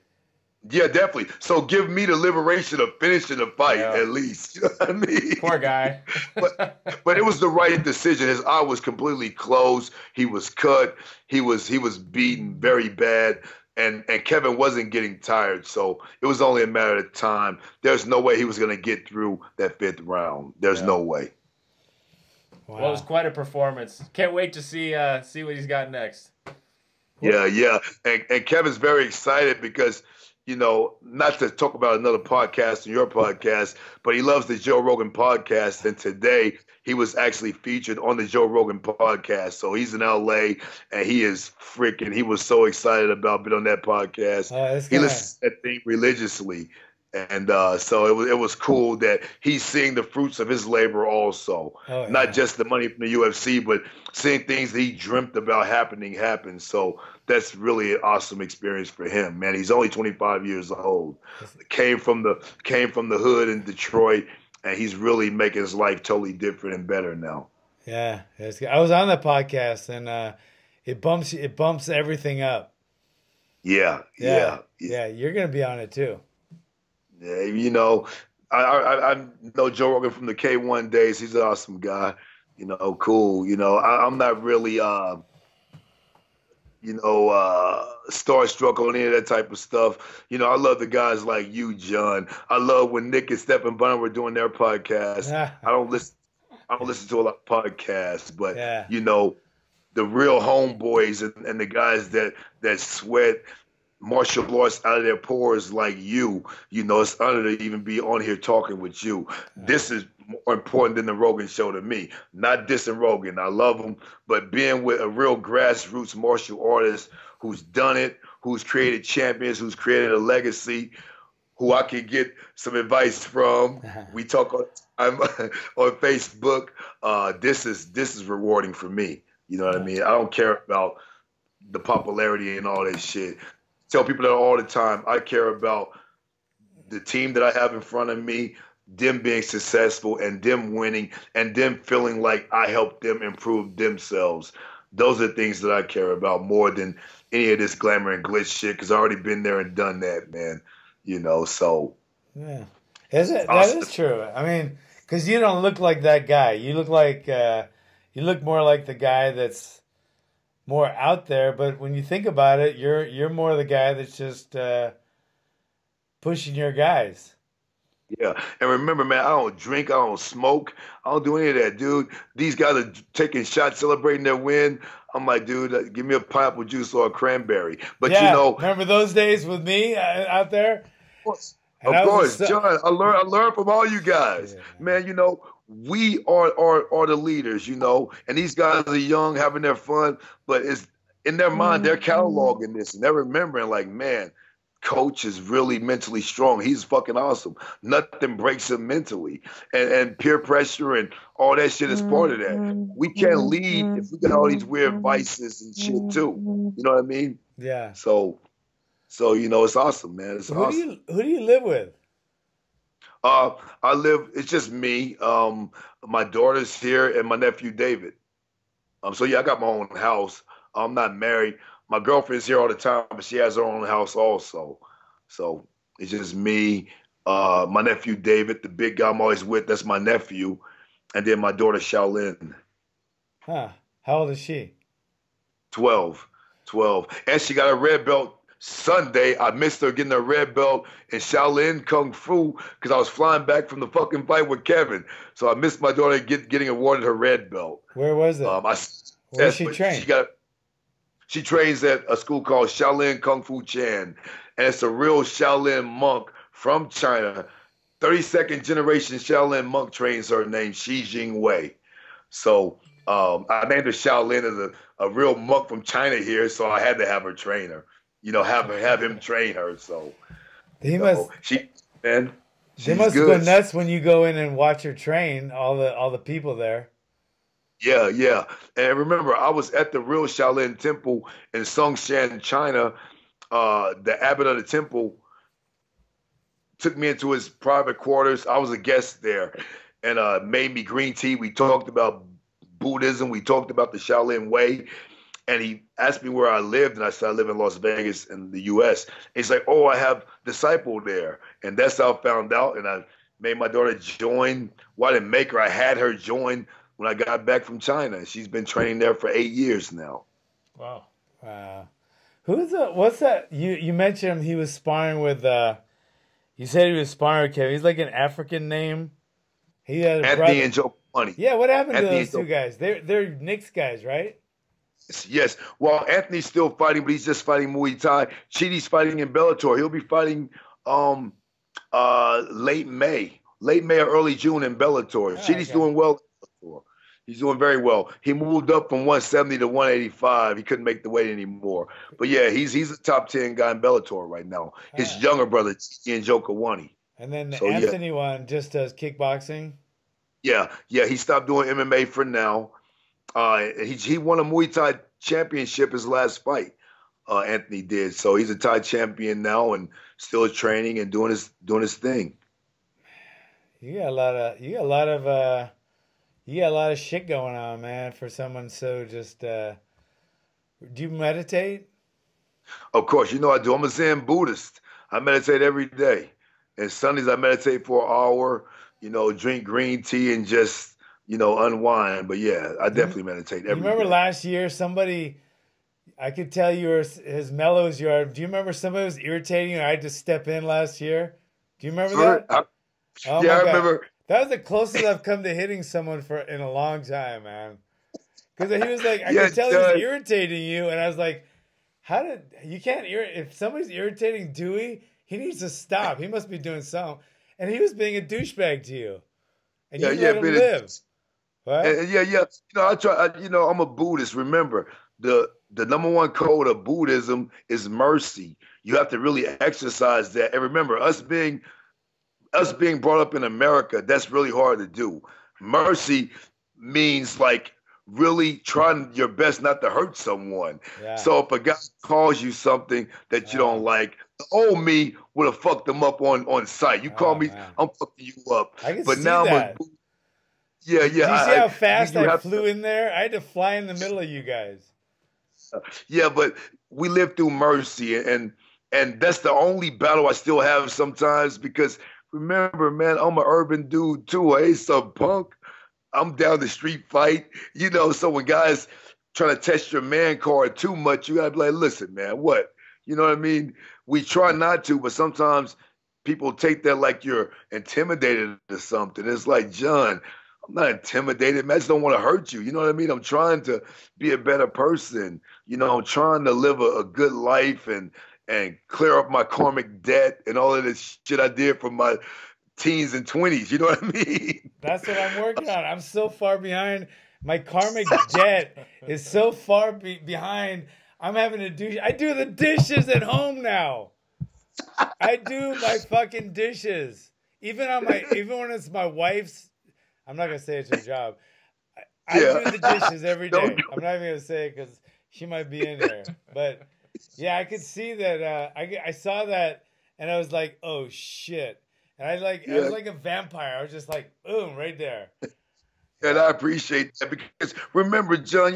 Yeah, definitely. So give me the liberation of finishing the fight at least. You know what I mean? Poor guy. but it was the right decision. His eye was completely closed. He was cut. He was beaten very bad. And Kevin wasn't getting tired, so it was only a matter of time. There's no way he was going to get through that 5th round. There's no way. Wow. Well, it was quite a performance. Can't wait to see what he's got next. Yeah. And Kevin's very excited because, you know, not to talk about another podcast and your podcast, but he loves the Joe Rogan podcast. And today he was actually featured on the Joe Rogan podcast. So he's in LA and he was so excited about being on that podcast. He listens to that thing religiously. And so it was cool that he's seeing the fruits of his labor also. Not just the money from the UFC, but seeing things that he dreamt about happen. So that's really an awesome experience for him, man. He's only 25 years old. Came from the hood in Detroit, and he's really making his life totally different and better now. Yeah, I was on the podcast, and it bumps everything up. Yeah. You're gonna be on it too. Yeah, you know, I know Joe Rogan from the K1 days. He's an awesome guy. You know, cool. You know, I'm not really, starstruck on any of that type of stuff. You know, I love the guys like you, John. I love when Nick and Stephen Bunner were doing their podcast. I don't listen to a lot of podcasts, but you know, the real homeboys and the guys that sweat martial arts out of their pores like you know, it's an honor to even be on here talking with you. This is more important than the Rogan show to me. Not dissing Rogan. I love him, but being with a real grassroots martial artist who's done it, who's created champions, who's created a legacy, who I can get some advice from. We talk on Facebook. This is rewarding for me. You know what I mean? I don't care about the popularity and all that shit. Tell people that all the time. I care about the team that I have in front of me, them being successful and them winning and them feeling like I helped them improve themselves. Those are the things that I care about more than any of this glamour and glitz shit, because I've already been there and done that, man. You know, so. Yeah. That is true. I mean, because you don't look like that guy. You look like, you look more like the guy that's more out there, but when you think about it, you're more the guy that's just pushing your guys. Yeah, and remember, man, I don't drink, I don't smoke, I don't do any of that, dude. These guys are taking shots, celebrating their win. I'm like, dude, give me a pineapple juice or a cranberry. But you know, remember those days with me out there? Of course, John. I learned from all you guys, man. You know, we are the leaders, you know, and these guys are young, having their fun, but it's in their mind, they're cataloging this and they're remembering, like, man, Coach is really mentally strong. He's fucking awesome. Nothing breaks him mentally, and peer pressure and all that shit is part of that. We can't lead if we got all these weird vices and shit too. You know what I mean? Yeah. So you know, it's awesome, man. It's awesome. Who do you live with? It's just me, my daughter's here, and my nephew David. So yeah, I got my own house. I'm not married. My girlfriend's here all the time, but she has her own house also. So it's just me, my nephew David, the big guy I'm always with. That's my nephew, and then my daughter Shaolin. Huh? How old is she? 12, and she got a red belt Sunday, I missed her getting her red belt in Shaolin Kung Fu because I was flying back from the fucking fight with Kevin. So I missed my daughter getting awarded her red belt. Where was it? Where she trained? She trains at a school called Shaolin Kung Fu Chan, and it's a real Shaolin monk from China. 32nd generation Shaolin monk trains her, named Shi Jing Wei. So I named her Shaolin as a real monk from China here, so I had to have her train her. Have him train her. So they must good. Go nuts when you go in and watch her train all the people there. Yeah. And remember, I was at the real Shaolin temple in Songshan, China. The abbot of the temple took me into his private quarters. I was a guest there and made me green tea. We talked about Buddhism. We talked about the Shaolin way. And he asked me where I lived, and I said I live in Las Vegas in the U.S. And he's like, oh, I have a disciple there. And that's how I found out, and I made my daughter join. Well, I didn't make her. I had her join when I got back from China. She's been training there for 8 years now. Wow. What's that? You mentioned him. He was sparring with, you said he was sparring with Kevin. He's like an African name. He had a Anthony and Joe Money. Yeah, what happened to those two guys? They're Knicks guys, right? Yes. Well, Anthony's still fighting, but he's just fighting Muay Thai. Chidi's fighting in Bellator. He'll be fighting late May or early June in Bellator. Chidi's doing well in Bellator. He's doing very well. He moved up from 170 to 185. He couldn't make the weight anymore. But yeah, he's a top 10 guy in Bellator right now. His younger brother, Ian Jokawani. And then Anthony one just does kickboxing. Yeah. He stopped doing MMA for now. He won a Muay Thai championship his last fight. Anthony did. So he's a Thai champion now and still training and doing his thing. You got a lot of shit going on, man, for someone so just do you meditate? Of course, I do. I'm a Zen Buddhist. I meditate every day. And Sundays I meditate for an hour, drink green tea and just unwind. But yeah, I definitely meditate every day. You remember last year I could tell you were as mellow as you are. Do you remember somebody was irritating you? I had to step in last year. Do you remember that? I remember. That was the closest I've come to hitting someone in a long time, man. Because he was like, I could tell he was irritating you, and I was like, if somebody's irritating Dewey, he needs to stop. He must be doing something. And he was being a douchebag to you. And you let him live. What? Yeah. I try. I'm a Buddhist. Remember, the number one code of Buddhism is mercy. You have to really exercise that. And remember, us being brought up in America, that's really hard to do. Mercy means like really trying your best not to hurt someone. Yeah. So if a guy calls you something that you don't like, the old me would have fucked them up on sight. You call me, man. I'm fucking you up. I can see that. Yeah. Did you see how fast I flew in there? I had to fly in the middle of you guys. Yeah, but we live through mercy, and that's the only battle I still have sometimes because remember, man, I'm an urban dude too. I ain't some punk. I'm down the street fight, so when guys trying to test your man card too much, you gotta be like, listen, man, what? You know what I mean? We try not to, but sometimes people take that like you're intimidated or something. It's like, John, I'm not intimidated, man. I just don't want to hurt you. You know what I mean? I'm trying to be a better person. I'm trying to live a good life and clear up my karmic debt and all of this shit I did from my teens and 20s. You know what I mean? That's what I'm working on. I'm so far behind. My karmic debt is so far behind. I'm having to do. I do the dishes at home now. I do my fucking dishes. Even when it's my wife's. I'm not gonna say it's her job. I do the dishes every day. I'm not even gonna say it because she might be in here. But yeah, I could see that. I saw that, and I was like, "Oh shit!" And I was like a vampire. I was just like, "Boom!" right there. And I appreciate that because remember, John,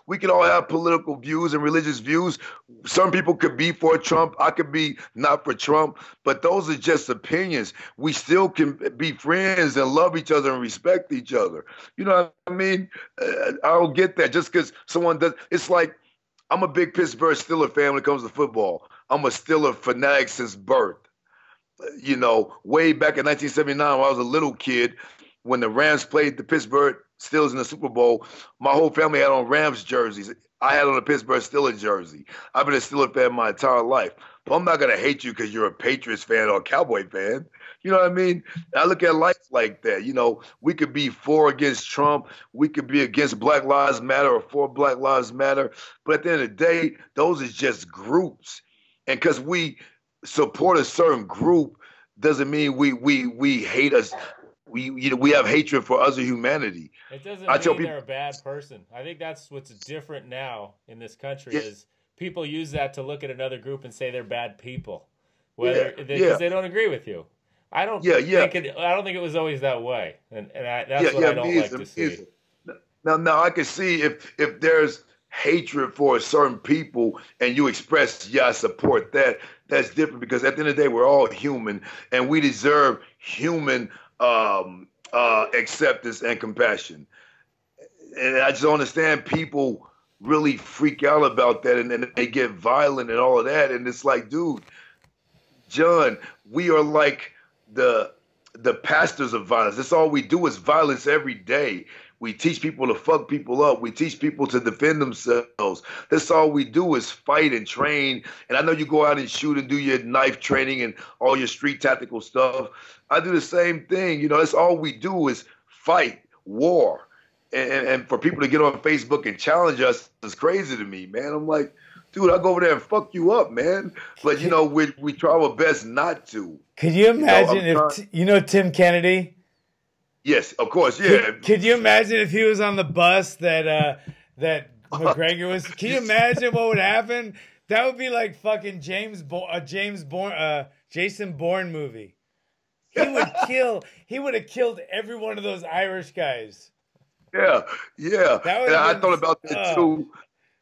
we can all have political views and religious views. Some people could be for Trump. I could be not for Trump, but those are just opinions. We still can be friends and love each other and respect each other. You know what I mean? I don't get that just because someone does. It's like I'm a big Pittsburgh Steelers fan when it comes to football. I'm a Steeler fanatic since birth. You know, way back in 1979 when I was a little kid, when the Rams played the Pittsburgh Steelers in the Super Bowl, my whole family had on Rams jerseys. I had on a Pittsburgh Steelers jersey. I've been a Steelers fan my entire life. But I'm not going to hate you because you're a Patriots fan or a Cowboy fan. You know what I mean? I look at life like that. You know, we could be for against Trump. We could be against Black Lives Matter or for Black Lives Matter. But at the end of the day, those is just groups. And because we support a certain group doesn't mean we hate us. We have hatred for other humanity. It doesn't mean they're a bad person. I think that's what's different now in this country is people use that to look at another group and say they're bad people, because they don't agree with you. I don't think it was always that way, and that's what I don't like to see. Now I can see if there's hatred for certain people and you express, I support that. That's different because at the end of the day, we're all human and we deserve human acceptance and compassion. And I just don't understand people really freak out about that and they get violent and all of that. And it's like, dude, John, we are like the pastors of violence. That's all we do is violence every day. We teach people to fuck people up. We teach people to defend themselves. That's all we do is fight and train. And I know you go out and shoot and do your knife training and all your street tactical stuff. I do the same thing. You know, that's all we do is fight, war. And for people to get on Facebook and challenge us is crazy to me, man. I'm like, dude, I'll go over there and fuck you up, man. But, you know, we try our best not to. Could you imagine if Tim Kennedy? Yes, of course, yeah. Could you imagine if he was on the bus that McGregor was? Can you imagine what would happen? That would be like fucking Jason Bourne movie. He would have killed every one of those Irish guys. Yeah. And I thought about that too.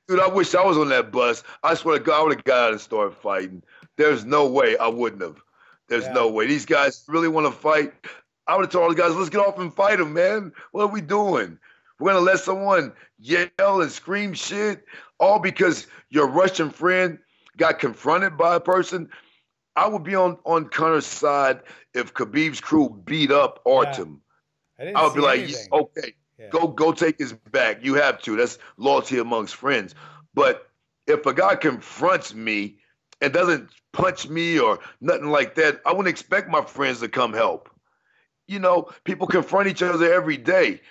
Dude, I wish I was on that bus. I swear to God, I would have got out and started fighting. There's no way I wouldn't have. There's no way. These guys really want to fight. I would have told the guys, let's get off and fight them, man. What are we doing? We're going to let someone yell and scream shit all because your Russian friend got confronted by a person. I would be on Connor's side if Khabib's crew beat up Artem. I would be like, okay, go take his back. You have to. That's loyalty amongst friends. But if a guy confronts me and doesn't punch me or nothing like that, I wouldn't expect my friends to come help. You know, people confront each other every day.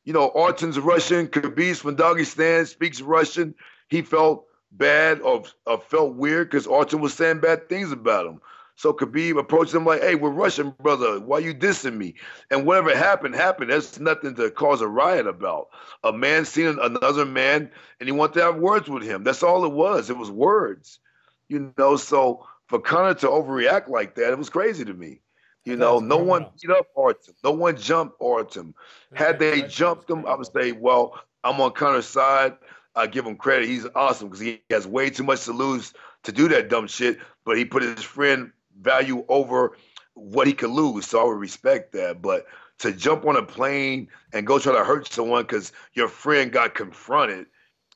You know, Artem's Russian, Khabib's from Dagestan, speaks Russian. He felt bad or felt weird because Artem was saying bad things about him. So Khabib approached him like, hey, we're Russian, brother. Why you dissing me? And whatever happened. There's nothing to cause a riot about. A man seen another man and he wanted to have words with him. That's all it was. It was words. You know, so for Conor to overreact like that, it was crazy to me. You know, no one beat up Artem. No one jumped Artem. Had they jumped him, I would say, well, I'm on Conor's side. I give him credit. He's awesome because he has way too much to lose to do that dumb shit. But he put his friend value over what he could lose. So I would respect that. But to jump on a plane and go try to hurt someone because your friend got confronted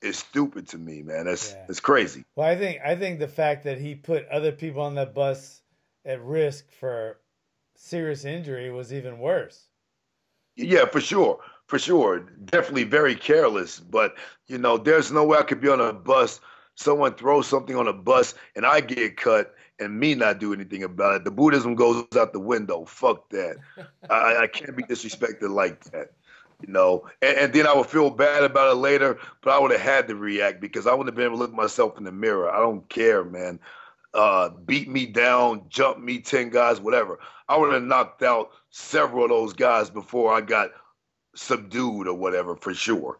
is stupid to me, man. It's crazy. Well, I think the fact that he put other people on that bus at risk for serious injury was even worse. Yeah, for sure. Definitely very careless. But, you know, there's no way I could be on a bus, someone throws something on a bus, and I get cut and me not do anything about it. The Buddhism goes out the window. Fuck that. I can't be disrespected like that. You know, and then I would feel bad about it later, but I would have had to react because I wouldn't have been able to look myself in the mirror. I don't care, man. Beat me down, jump me 10 guys, whatever. I would have knocked out several of those guys before I got subdued or whatever, for sure.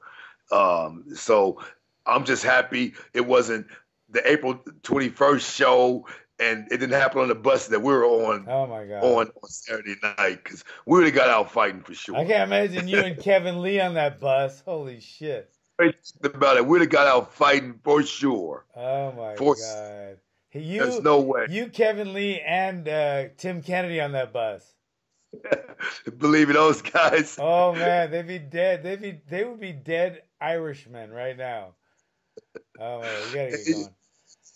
So I'm just happy it wasn't the April 21st show and it didn't happen on the bus that we were on. Oh my God. On Saturday night because we would have got out fighting for sure. I can't imagine you and Kevin Lee on that bus. Holy shit. About it, we'd have got out fighting for sure. Oh my God. There's no way. You, Kevin Lee, and Tim Kennedy on that bus. Believe in those guys. Oh man, they'd be dead. They would be dead Irishmen right now. Oh man, we gotta get going.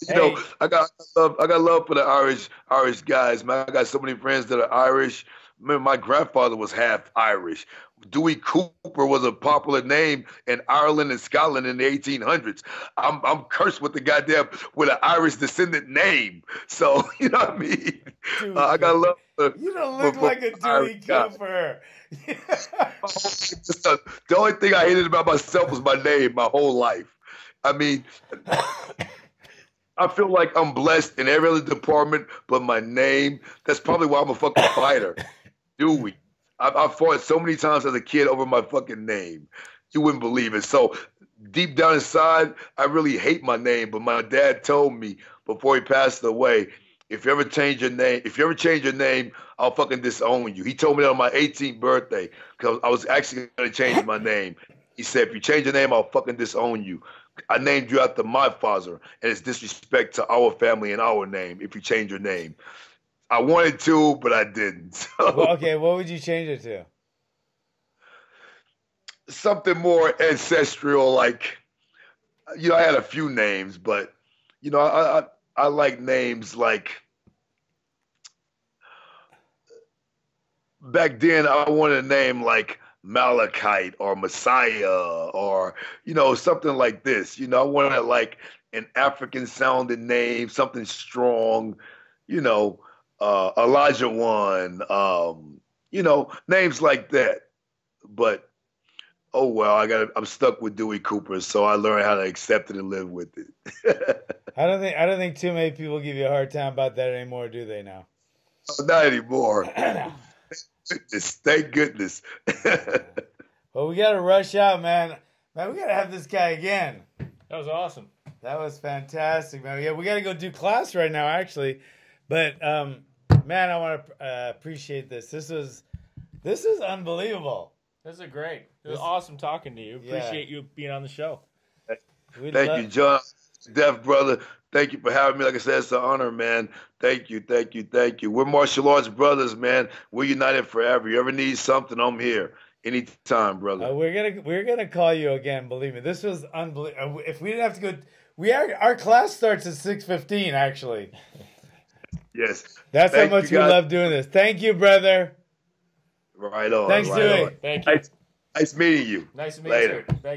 You Hey, know, I got love for the Irish guys, man. I got so many friends that are Irish. Remember, my grandfather was half Irish. Dewey Cooper was a popular name in Ireland and Scotland in the 1800s. I'm cursed with the goddamn with an Irish descendant name. So you know what I mean. Dewey I got Cooper. love You don't look for like a Irish Dewey guys. Cooper. The only thing I hated about myself was my name my whole life. I mean, I feel like I'm blessed in every other department, but my name, that's probably why I'm a fucking fighter. Dewey. I fought so many times as a kid over my fucking name. You wouldn't believe it. So deep down inside, I really hate my name, but my dad told me before he passed away, if you ever change your name, I'll fucking disown you. He told me that on my 18th birthday because I was actually going to change my name. He said, if you change your name, I'll fucking disown you. I named you after my father, and it's disrespect to our family and our name if you change your name. I wanted to, but I didn't. So, Well, okay, what would you change it to? something more ancestral, like, I had a few names, but I like names like back then I wanted a name like Malachite or Messiah or something like this. I wanted like an African sounding name, something strong. You know, Elijah one. Names like that. But oh well, I'm stuck with Dewey Cooper, so I learned how to accept it and live with it. I don't think too many people give you a hard time about that anymore, do they now? Not anymore. Thank goodness. Well, we got to rush out, man. Man, we got to have this guy again. That was awesome. That was fantastic, man. Yeah, we got to go do class right now, actually. But, man, I want to appreciate this. This is unbelievable. This is great. It was awesome talking to you. Yeah. Appreciate you being on the show. Thank you, John. Deaf brother. Thank you for having me. Like I said, it's an honor, man. Thank you. We're martial arts brothers, man. We're united forever. You ever need something, I'm here. Anytime, brother. We're gonna call you again. Believe me, this was unbelievable. If we didn't have to go, our class starts at 6:15. Actually, Yes. that's how much we love doing this. Thank you, brother. Right on. Thanks, right Dewey. on. Thank you. Nice meeting you. Nice to meet Later. you. Thank you.